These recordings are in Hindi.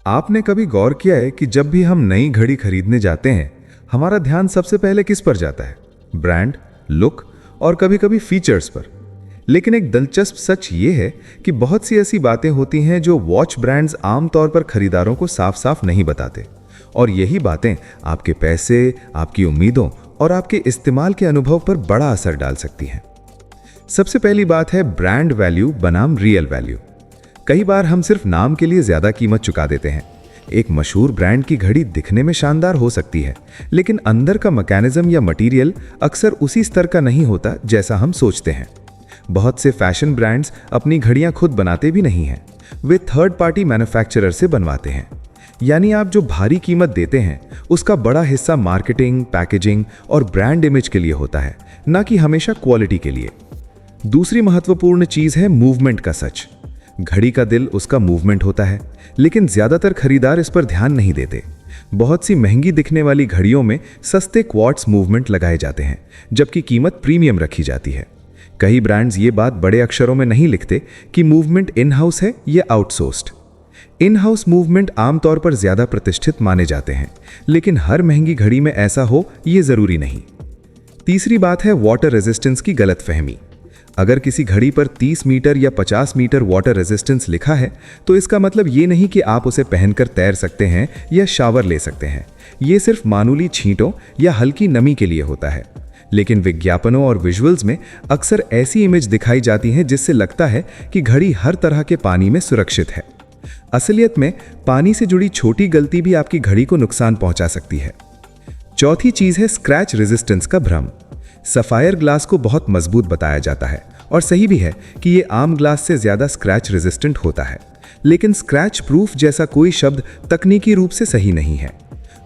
आपने कभी गौर किया है कि जब भी हम नई घड़ी खरीदने जाते हैं, हमारा ध्यान सबसे पहले किस पर जाता है? ब्रांड, लुक और कभी-कभी फीचर्स पर। लेकिन एक दिलचस्प सच ये है कि बहुत सी ऐसी बातें होती हैं जो वॉच ब्रांड्स आमतौर पर खरीदारों को साफ-साफ नहीं बताते, और यही बातें आपके पैसे, आपकी उम्मीदों और आपके इस्तेमाल के अनुभव पर बड़ा असर डाल सकती हैं। सबसे पहली बात है ब्रांड वैल्यू बनाम रियल वैल्यू। कई बार हम सिर्फ नाम के लिए ज्यादा कीमत चुका देते हैं। एक मशहूर ब्रांड की घड़ी दिखने में शानदार हो सकती है, लेकिन अंदर का मैकेनिज्म या मटेरियल अक्सर उसी स्तर का नहीं होता जैसा हम सोचते हैं। बहुत से फैशन ब्रांड्स अपनी घड़ियां खुद बनाते भी नहीं हैं, वे थर्ड पार्टी मैन्युफैक्चरर से बनवाते हैं। यानी आप जो भारी कीमत देते हैं उसका बड़ा हिस्सा मार्केटिंग, पैकेजिंग और ब्रांड इमेज के लिए होता है, न कि हमेशा क्वालिटी के लिए। दूसरी महत्वपूर्ण चीज है मूवमेंट का सच। घड़ी का दिल उसका मूवमेंट होता है, लेकिन ज्यादातर खरीदार इस पर ध्यान नहीं देते। बहुत सी महंगी दिखने वाली घड़ियों में सस्ते क्वार्ट्स मूवमेंट लगाए जाते हैं, जबकि कीमत प्रीमियम रखी जाती है। कई ब्रांड्स ये बात बड़े अक्षरों में नहीं लिखते कि मूवमेंट इन हाउस है या आउटसोर्स्ड। इन हाउस मूवमेंट आमतौर पर ज्यादा प्रतिष्ठित माने जाते हैं, लेकिन हर महंगी घड़ी में ऐसा हो ये जरूरी नहीं। तीसरी बात है वाटर रेजिस्टेंस की गलतफहमी। अगर किसी घड़ी पर 30 मीटर या 50 मीटर वाटर रेजिस्टेंस लिखा है, तो इसका मतलब ये नहीं कि आप उसे पहनकर तैर सकते हैं या शावर ले सकते हैं। ये सिर्फ मामूली छींटों या हल्की नमी के लिए होता है। लेकिन विज्ञापनों और विजुअल्स में अक्सर ऐसी इमेज दिखाई जाती है जिससे लगता है कि घड़ी हर तरह के पानी में सुरक्षित है। असलियत में पानी से जुड़ी छोटी गलती भी आपकी घड़ी को नुकसान पहुंचा सकती है। चौथी चीज है स्क्रैच रेजिस्टेंस का भ्रम। सफायर ग्लास को बहुत मजबूत बताया जाता है, और सही भी है कि ये आम ग्लास से ज्यादा स्क्रैच रेजिस्टेंट होता है, लेकिन स्क्रैच प्रूफ जैसा कोई शब्द तकनीकी रूप से सही नहीं है।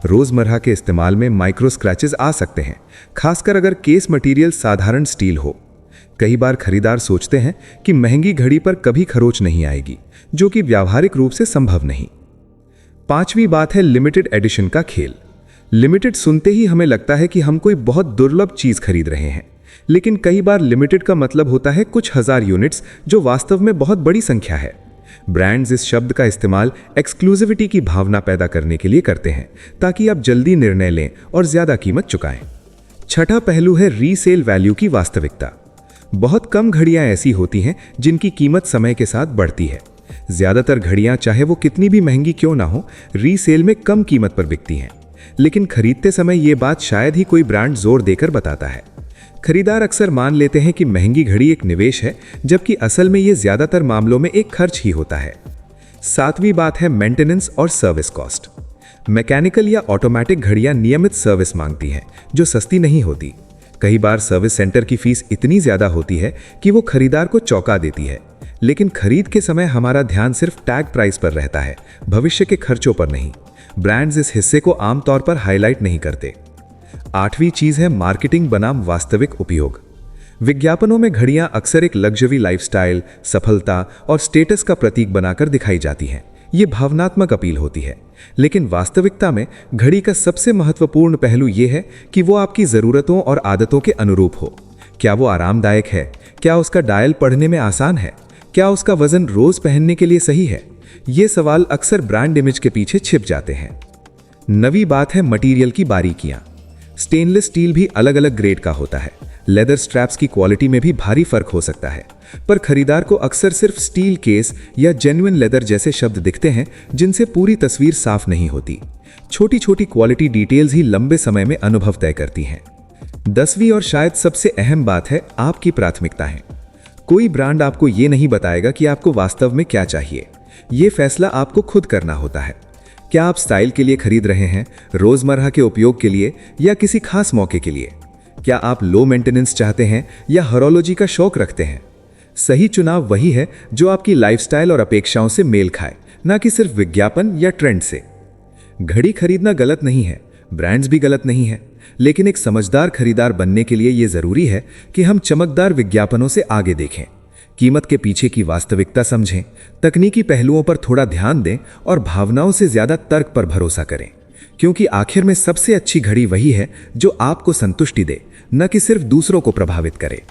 रोजमर्रा के इस्तेमाल में माइक्रो स्क्रैचेस आ सकते हैं, खासकर अगर केस मटेरियल साधारण स्टील हो। कई बार खरीदार सोचते हैं कि महंगी घड़ी पर कभी खरोंच नहीं आएगी, जो कि व्यावहारिक रूप से संभव नहीं। पांचवी बात है लिमिटेड एडिशन का खेल। लिमिटेड सुनते ही हमें लगता है कि हम कोई बहुत दुर्लभ चीज खरीद रहे हैं, लेकिन कई बार लिमिटेड का मतलब होता है कुछ हजार यूनिट्स, जो वास्तव में बहुत बड़ी संख्या है। ब्रांड्स इस शब्द का इस्तेमाल एक्सक्लूसिविटी की भावना पैदा करने के लिए करते हैं, ताकि आप जल्दी निर्णय लें और ज्यादा कीमत चुकाएं। छठा पहलू है रीसेल वैल्यू की वास्तविकता। बहुत कम घड़ियां ऐसी होती हैं जिनकी कीमत समय के साथ बढ़ती है। ज्यादातर घड़ियां, चाहे वो कितनी भी महंगी क्यों ना हो, रीसेल में कम कीमत पर बिकती हैं। लेकिन खरीदते समय ये बात शायद ही कोई ब्रांड जोर देकर बताता है। खरीदार अक्सर मान लेते हैं कि महंगी घड़ी एक निवेश है, जबकि असल में ये ज्यादातर मामलों में एक खर्च ही होता है। सातवीं बात है मेंटेनेंस और सर्विस कॉस्ट। मैकेनिकल या ऑटोमेटिक घड़ियां नियमित सर्विस मांगती हैं, जो सस्ती नहीं होती। कई बार सर्विस सेंटर की फीस इतनी ज्यादा होती है कि वो खरीदार को चौंका देती है। लेकिन खरीद के समय हमारा ध्यान सिर्फ टैग प्राइस पर रहता है, भविष्य के खर्चों पर नहीं। ब्रांड्स इस हिस्से को आमतौर पर हाईलाइट नहीं करते। आठवीं चीज है मार्केटिंग बनाम वास्तविक उपयोग। विज्ञापनों में घड़ियां अक्सर एक लग्जरी लाइफस्टाइल, सफलता और स्टेटस का प्रतीक बनाकर दिखाई जाती हैं। ये भावनात्मक अपील होती है, लेकिन वास्तविकता में घड़ी का सबसे महत्वपूर्ण पहलू यह है कि वो आपकी जरूरतों और आदतों के अनुरूप हो। क्या वो आरामदायक है? क्या उसका डायल पढ़ने में आसान है? क्या उसका वजन रोज पहनने के लिए सही है? ये सवाल अक्सर ब्रांड इमेज के पीछे छिप जाते हैं। नवी बात है मटेरियल की बारीकियां। स्टेनलेस स्टील भी अलग अलग ग्रेड का होता है। लेदर स्ट्रैप्स की क्वालिटी में भी भारी फर्क हो सकता है, पर खरीदार को अक्सर सिर्फ स्टील केस या जेन्युइन लेदर जैसे शब्द दिखते हैं, जिनसे पूरी तस्वीर साफ नहीं होती। छोटी छोटी क्वालिटी डिटेल्स ही लंबे समय में अनुभव तय करती हैं। 10वीं और शायद सबसे अहम बात है आपकी प्राथमिकताएं। कोई ब्रांड आपको ये नहीं बताएगा कि आपको वास्तव में क्या चाहिए। ये फैसला आपको खुद करना होता है। क्या आप स्टाइल के लिए खरीद रहे हैं, रोजमर्रा के उपयोग के लिए, या किसी खास मौके के लिए? क्या आप लो मेंटेनेंस चाहते हैं या हॉरोलॉजी का शौक रखते हैं? सही चुनाव वही है जो आपकी लाइफस्टाइल और अपेक्षाओं से मेल खाए, ना कि सिर्फ विज्ञापन या ट्रेंड से। घड़ी खरीदना गलत नहीं है, ब्रांड्स भी गलत नहीं है, लेकिन एक समझदार खरीदार बनने के लिए यह जरूरी है कि हम चमकदार विज्ञापनों से आगे देखें, कीमत के पीछे की वास्तविकता समझें, तकनीकी पहलुओं पर थोड़ा ध्यान दें और भावनाओं से ज्यादा तर्क पर भरोसा करें। क्योंकि आखिर में सबसे अच्छी घड़ी वही है जो आपको संतुष्टि दे, न कि सिर्फ दूसरों को प्रभावित करे।